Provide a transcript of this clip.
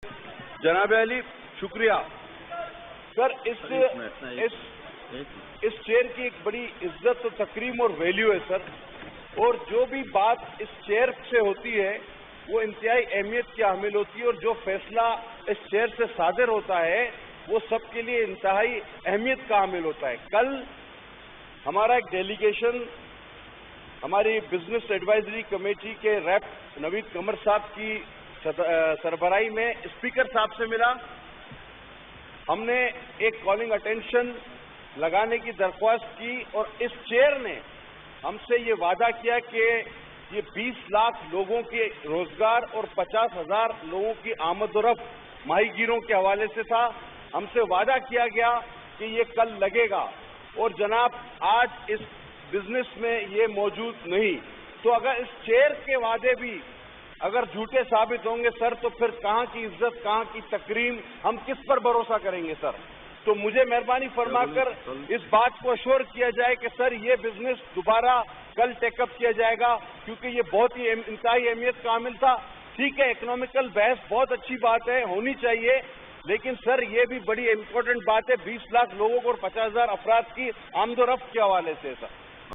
जनाब अली शुक्रिया सर। इस चेयर की एक बड़ी इज्जत और तकरीम और वैल्यू है सर, और जो भी बात इस चेयर से होती है वो इंतहाई अहमियत की हामिल होती है, और जो फैसला इस चेयर से सादिर होता है वो सबके लिए इंतहाई अहमियत का हामिल होता है। कल हमारा एक डेलीगेशन हमारी बिजनेस एडवाइजरी कमेटी के रैप नवीद कमर साहब की सरबराही में स्पीकर साहब से मिला। हमने एक कॉलिंग अटेंशन लगाने की दरख्वास्त की, और इस चेयर ने हमसे ये वादा किया कि ये 20 लाख लोगों के रोजगार और 50,000 लोगों की आमद और रफ्त माहीगीरों के हवाले से था। हमसे वादा किया गया कि ये कल लगेगा, और जनाब आज इस बिजनेस में ये मौजूद नहीं। तो अगर इस चेयर के वादे भी अगर झूठे साबित होंगे सर, तो फिर कहाँ की इज्जत, कहाँ की तकरीम, हम किस पर भरोसा करेंगे सर? तो मुझे मेहरबानी फरमाकर इस बात को अश्योर किया जाए कि सर ये बिजनेस दोबारा कल टेकअप किया जाएगा, क्योंकि ये बहुत ही इंतहाई अहमियत का हामिल था। ठीक है, इकोनॉमिकल बहस बहुत अच्छी बात है, होनी चाहिए, लेकिन सर ये भी बड़ी इंपॉर्टेंट बात है 20 लाख लोगों को और 50,000 अफराद की आमदोरफ्त के हवाले से सर।